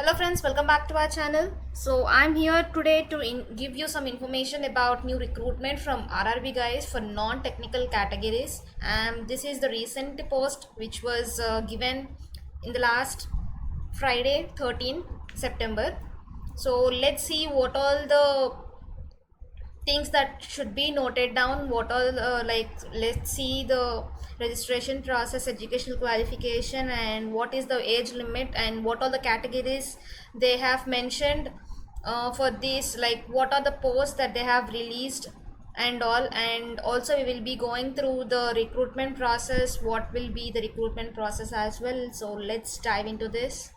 Hello friends, welcome back to our channel. So I'm here today to give you some information about new recruitment from RRB guys for non-technical categories. And this is the recent post which was given in the last Friday 13 September. So let's see what all the things that should be noted down, what all let's see the registration process, educational qualification, and what is the age limit, and what are the categories they have mentioned for this, like what are the posts that they have released and all. And also we will be going through the recruitment process, what will be the recruitment process as well. So let's dive into this.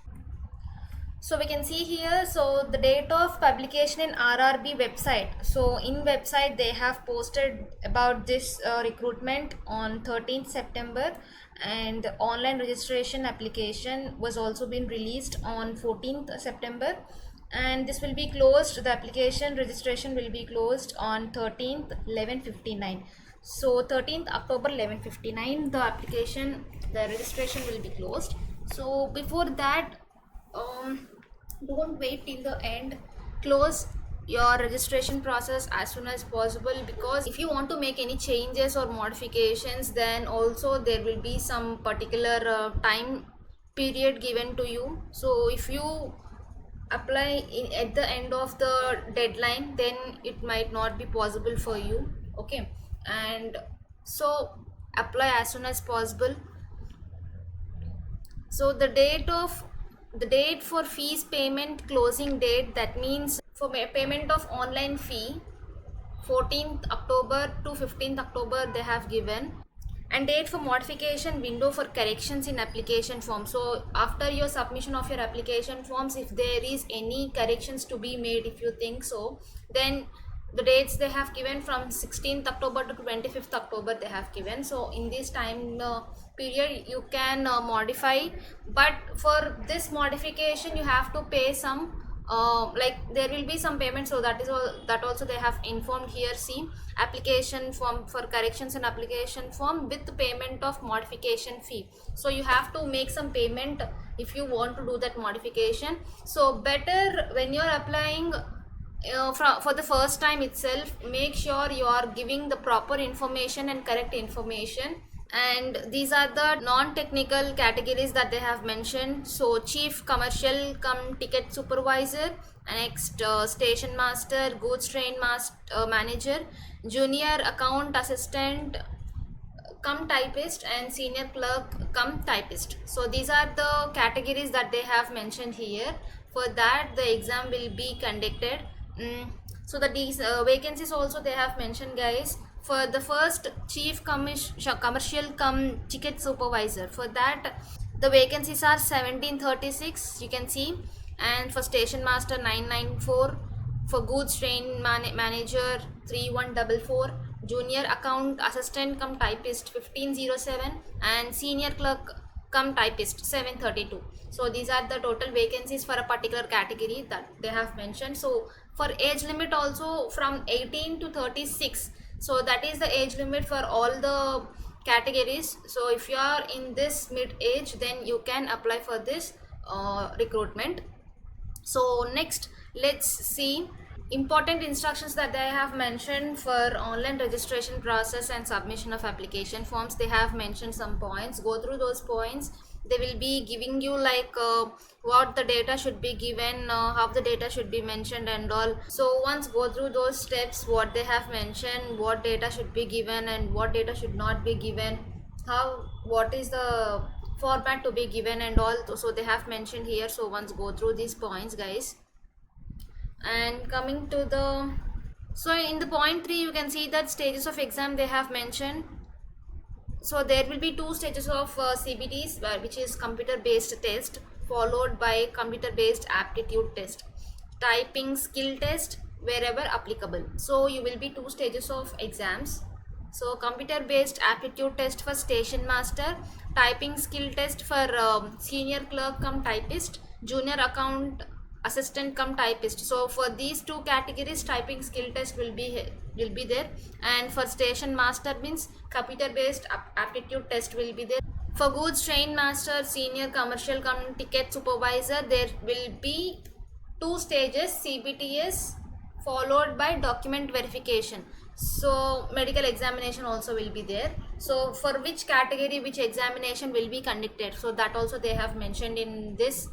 So we can see here, so the date of publication in RRB website. So in website they have posted about this recruitment on 13th September, and online registration application was also been released on 14th September, and this will be closed, the application registration will be closed on 13th 11:59. So 13th October 11:59 the application, the registration will be closed. So before that, don't wait till the end, close your registration process as soon as possible, because if you want to make any changes or modifications, then also there will be some particular time period given to you. So if you apply at the end of the deadline, then it might not be possible for you. Okay, and so apply as soon as possible. So the date for fees payment closing date, that means for payment of online fee, 14th October to 15th October they have given. And date for modification window for corrections in application form. So after your submission of your application forms, if there is any corrections to be made, if you think so, then the dates they have given from 16th October to 25th October they have given. So in this time period you can modify, but for this modification you have to pay some like there will be some payment. So that is all, that also they have informed here. See, application form for corrections and application form with payment of modification fee. So you have to make some payment if you want to do that modification. So better when you are applying for the first time itself, make sure you are giving the proper information and correct information. And these are the non-technical categories that they have mentioned. So chief commercial cum ticket supervisor, next station master, goods train manager, junior account assistant cum typist, and senior clerk cum typist. So these are the categories that they have mentioned here. For that the exam will be conducted. So that these vacancies also they have mentioned, guys. For the first chief commercial cum ticket supervisor, for that the vacancies are 1736, you can see. And for station master 994, for goods train manager 3144, junior account assistant cum typist 1507, and senior clerk cum typist 732. So these are the total vacancies for a particular category that they have mentioned. So for age limit also from 18 to 36, so that is the age limit for all the categories. So if you are in this mid age, then you can apply for this recruitment. So next, let's see important instructions that they have mentioned for online registration process and submission of application forms. They have mentioned some points. Go through those points. They will be giving you like what the data should be given, how the data should be mentioned and all. So once go through those steps, what they have mentioned, what data should be given and what data should not be given, what is the format to be given and all. So they have mentioned here. So once go through these points, guys. And coming to the, so in the point 3 you can see that stages of exam they have mentioned. So there will be 2 stages of CBTs, which is computer based test followed by computer based aptitude test, typing skill test wherever applicable. So you will be 2 stages of exams. So computer based aptitude test for station master, typing skill test for senior clerk cum typist, junior account assistant cum typist. So for these 2 categories typing skill test will be there. And for station master means computer based aptitude test will be there. For goods train master, senior commercial ticket supervisor, there will be two stages, CBTS followed by document verification. So medical examination also will be there. So for which category which examination will be conducted, so that also they have mentioned in this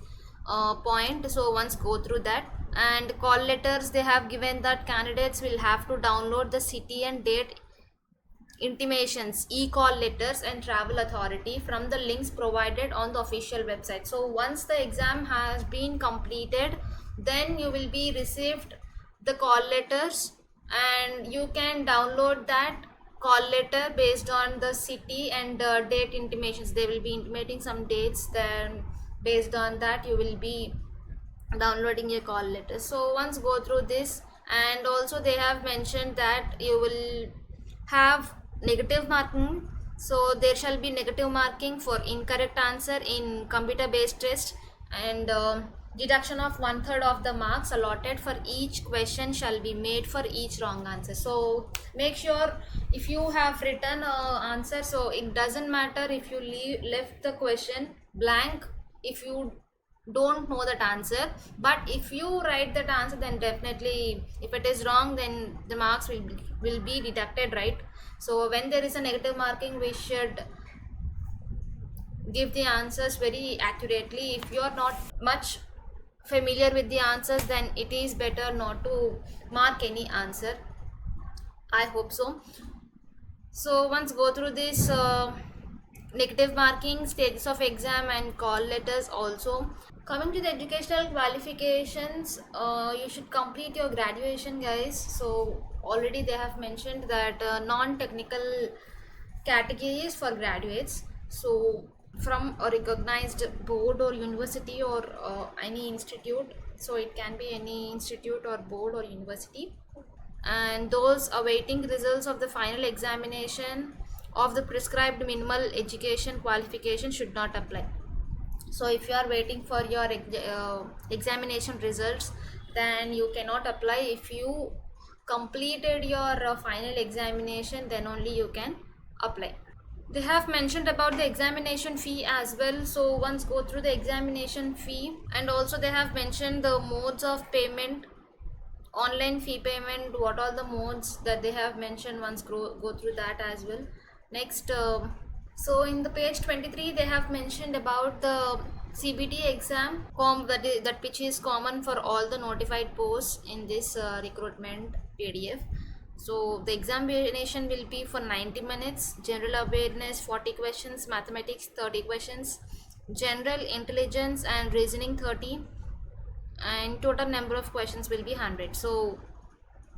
point. So once go through that. And call letters, they have given that candidates will have to download the city and date intimations, e-call letters and travel authority from the links provided on the official website. So once the exam has been completed, then you will be received the call letters, and you can download that call letter based on the city and date intimations. They will be intimating some dates, then based on that you will be downloading a call letter. So once go through this. And also they have mentioned that you will have negative marking. So there shall be negative marking for incorrect answer in computer based test, and deduction of 1/3 of the marks allotted for each question shall be made for each wrong answer. So make sure if you have written answer, so it doesn't matter if you left the question blank if you don't know that answer, but if you write that answer, then definitely if it is wrong, then the marks will be deducted, right? So when there is a negative marking, we should give the answers very accurately. If you are not much familiar with the answers, then it is better not to mark any answer. I hope so. So once go through this negative marking, stages of exam and call letters also. Coming to the educational qualifications, you should complete your graduation, guys. So already they have mentioned that non-technical categories for graduates, so from a recognized board or university or any institute, so it can be any institute or board or university, and those awaiting results of the final examination of the prescribed minimal education qualification should not apply. So if you are waiting for your examination results, then you cannot apply. If you completed your final examination, then only you can apply. They have mentioned about the examination fee as well. So once go through the examination fee, and also they have mentioned the modes of payment, online fee payment, what all the modes that they have mentioned. Once go through that as well. Next, so in the page 23 they have mentioned about the CBT exam that which is common for all the notified posts in this recruitment PDF. So the examination will be for 90 minutes, general awareness 40 questions, mathematics 30 questions, general intelligence and reasoning 30, and total number of questions will be 100. So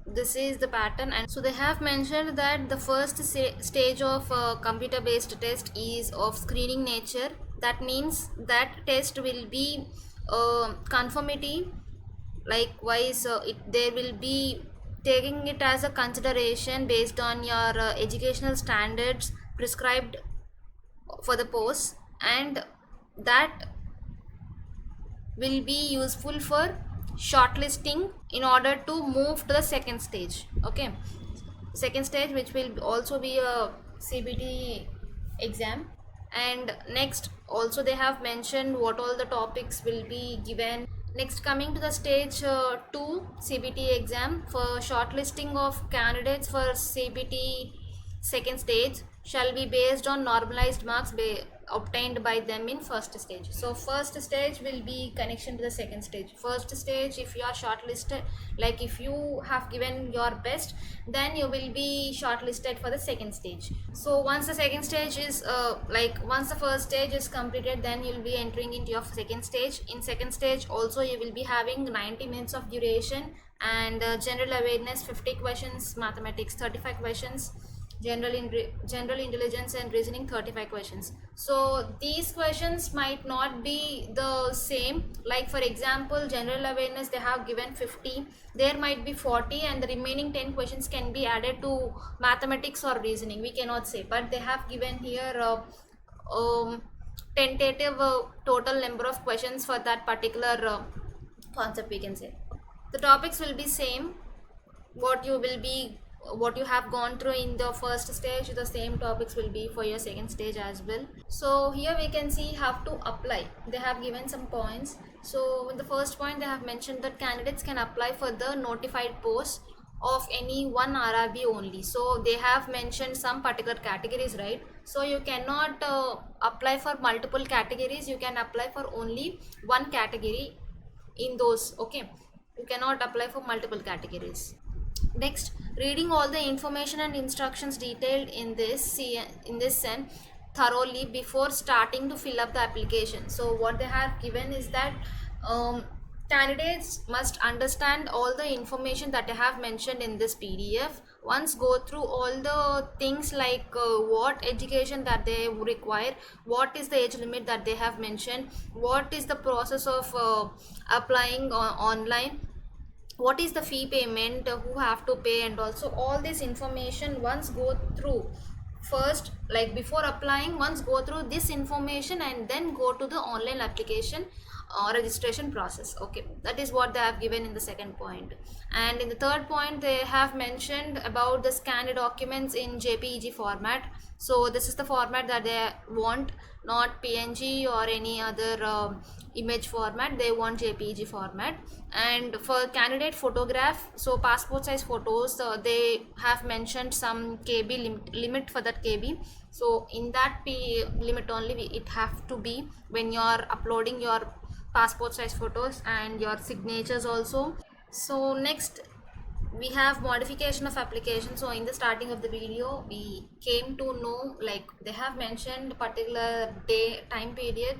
this is the pattern. And so they have mentioned that the first stage of computer based test is of screening nature. That means that test will be conformity. Likewise, there will be taking it as a consideration based on your educational standards prescribed for the post, and that will be useful for shortlisting in order to move to the second stage. Okay, second stage, which will also be a CBT exam. And next also they have mentioned what all the topics will be given. Next, coming to the stage 2 CBT exam, for shortlisting of candidates for CBT second stage shall be based on normalized marks obtained by them in first stage. So first stage will be connection to the second stage. First stage, if you are shortlisted, like if you have given your best, then you will be shortlisted for the second stage. So once the second stage is once the first stage is completed, then you will be entering into your second stage. In second stage also you will be having 90 minutes of duration, and general awareness 50 questions, mathematics 35 questions, general intelligence and reasoning 35 questions. So these questions might not be the same. Like for example, general awareness they have given 50, there might be 40, and the remaining 10 questions can be added to mathematics or reasoning, we cannot say, but they have given here tentative total number of questions for that particular concept, we can say. The topics will be same, what you will be what you have gone through in the first stage, the same topics will be for your second stage as well. So here we can see how to apply. They have given some points. So in the first point, they have mentioned that candidates can apply for the notified post of any one RRB only. So they have mentioned some particular categories, right? So you cannot apply for multiple categories. You can apply for only one category in those. Okay, you cannot apply for multiple categories. Next, reading all the information and instructions detailed in this SEN thoroughly before starting to fill up the application. So what they have given is that candidates must understand all the information that I have mentioned in this PDF. Once go through all the things like what education that they require, what is the age limit that they have mentioned, what is the process of applying online, what is the fee payment, who have to pay, and also all this information once go through. First, like before applying, once go through this information and then go to the online application registration process. Okay, that is what they have given in the second point. And in the third point, they have mentioned about the scanned documents in JPEG format. So this is the format that they want, not PNG or any other image format. They want JPEG format. And for candidate photograph, so passport size photos, they have mentioned some KB limit for that KB. So in that limit only it have to be when you are uploading your passport size photos and your signatures also. So next, we have modification of application. So in the starting of the video, we came to know, like they have mentioned particular time period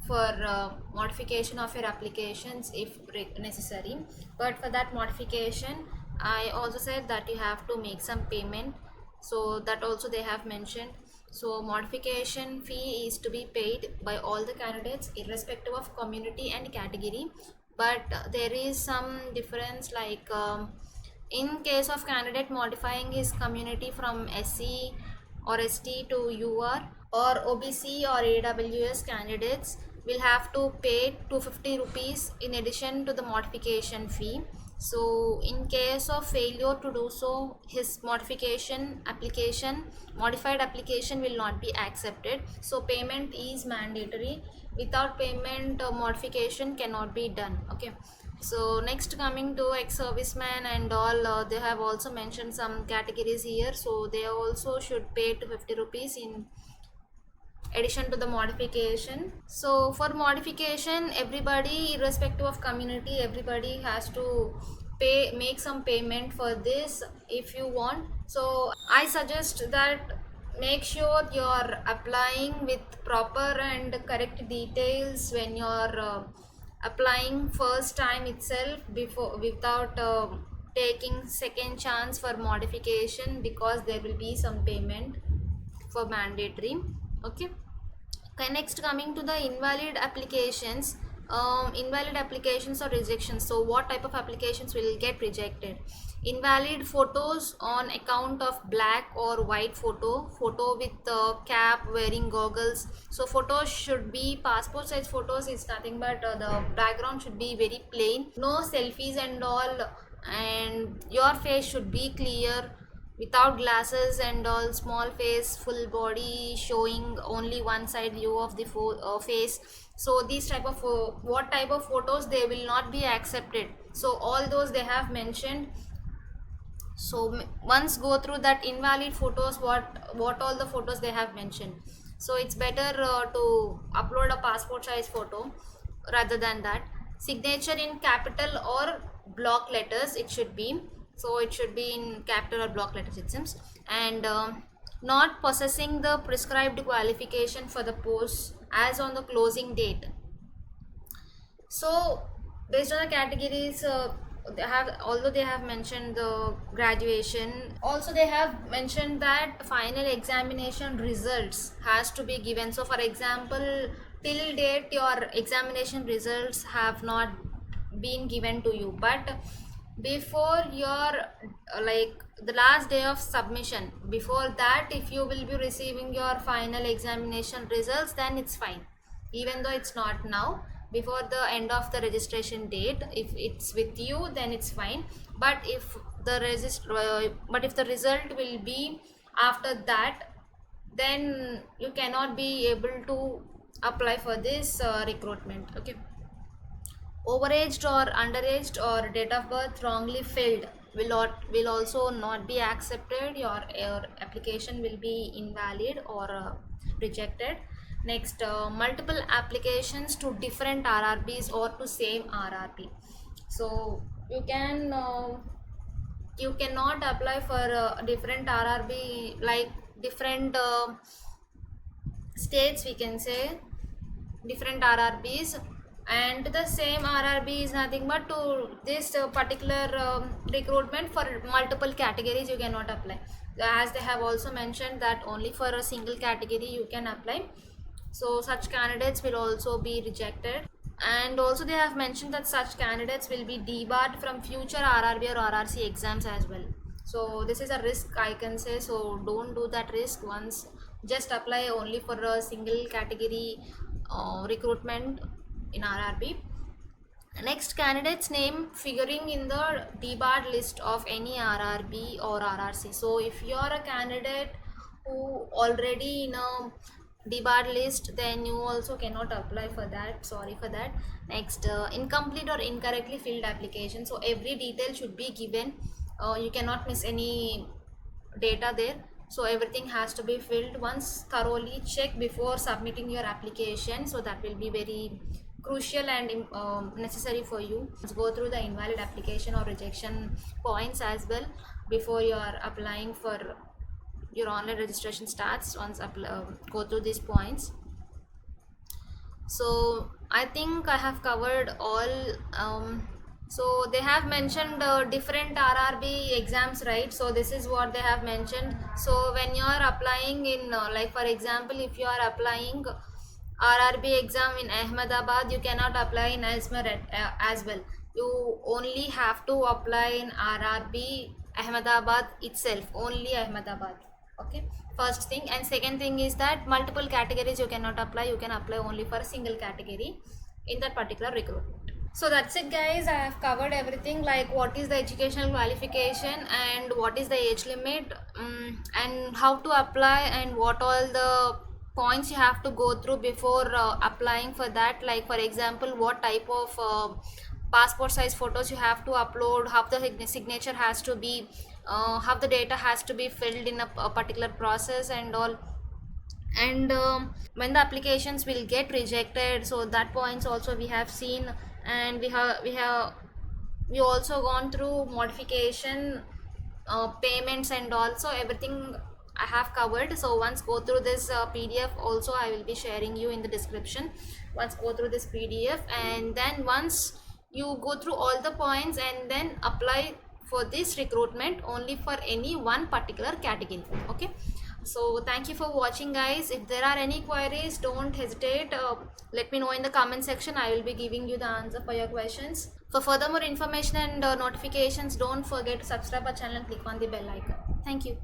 for modification of your applications if necessary. But for that modification, I also said that you have to make some payment. So that also they have mentioned. So modification fee is to be paid by all the candidates irrespective of community and category. But there is some difference, like in case of candidate modifying his community from SC or ST to UR, or OBC or AWS candidates will have to pay 250 rupees in addition to the modification fee. So in case of failure to do so, his modified application will not be accepted. So payment is mandatory. Without payment, modification cannot be done. Okay, so next, coming to ex-serviceman and all, they have also mentioned some categories here. So they also should pay 250 rupees in addition to the modification. So for modification, everybody irrespective of community, everybody has to make some payment for this if you want. So I suggest that make sure you're applying with proper and correct details when you're applying first time itself, before without taking second chance for modification, because there will be some payment for mandatory. Okay. Okay, next, coming to the invalid applications. Invalid applications or rejections. So what type of applications will get rejected? Invalid photos on account of black or white photo with cap, wearing goggles. So photos should be passport size photos, is nothing but the background should be very plain, no selfies and all, and your face should be clear, without glasses and all, small face, full body, showing only one side view of the face. So these type of what type of photos they will not be accepted. So all those they have mentioned. So once go through that invalid photos, what all the photos they have mentioned. So it's better to upload a passport size photo rather than that. Signature in capital or block letters it should be. So it should be in capital or block letters it seems. And not possessing the prescribed qualification for the post as on the closing date. So based on the categories, they have, although they have mentioned the graduation, also they have mentioned that final examination results has to be given. So for example, till date your examination results have not been given to you, but before your like the last day of submission, before that if you will be receiving your final examination results, then it's fine, even though it's not now. before the end of the registration date. If it's with you, then it's fine, but if the result will be after that, then you cannot be able to apply for this recruitment. Okay. Overaged or underaged or date of birth wrongly filled will also not be accepted. Your application will be invalid or rejected. Next, multiple applications to different RRBs or to same RRB. So you cannot apply for different RRB, like different states, we can say different RRBs, and the same RRB is nothing but to this particular recruitment for multiple categories you cannot apply, as they have also mentioned that only for a single category you can apply. So such candidates will also be rejected, and also they have mentioned that such candidates will be debarred from future RRB or RRC exams as well. So this is a risk, I can say, so don't do that risk. Once just apply only for a single category recruitment in RRB. Next, candidate's name figuring in the debarred list of any RRB or RRC. So if you are a candidate who already in a debarred list, then you also cannot apply for that. Sorry for that. Next, incomplete or incorrectly filled application. So every detail should be given. You cannot miss any data there. So everything has to be filled. Once thoroughly check before submitting your application, so that will be very crucial and necessary for you. Let's go through the invalid application or rejection points as well before you are applying for your online registration starts. Once go through these points. So I think I have covered all. So they have mentioned different RRB exams, right? So this is what they have mentioned. So when you are applying in like for example, if you are applying RRB exam in Ahmedabad, you cannot apply in Ajmer as well. You only have to apply in RRB Ahmedabad itself, only Ahmedabad. Okay, first thing. And second thing is that multiple categories you cannot apply. You can apply only for a single category in that particular recruitment. So that's it, guys. I have covered everything, like what is the educational qualification and what is the age limit, and how to apply, and what all the points you have to go through before applying for that. Like for example, what type of passport size photos you have to upload, how the signature has to be, how the data has to be filled in a particular process and all. And when the applications will get rejected, so that points also we have seen. And we also gone through modification, payments, and also everything I have covered. So once go through this PDF also, I will be sharing you in the description. Once go through this PDF, and then once you go through all the points, and then apply for this recruitment only for any one particular category. Okay, so thank you for watching, guys. If there are any queries, don't hesitate, let me know in the comment section. I will be giving you the answer for your questions. For further more information and notifications, don't forget to subscribe our channel and click on the bell icon. Thank you.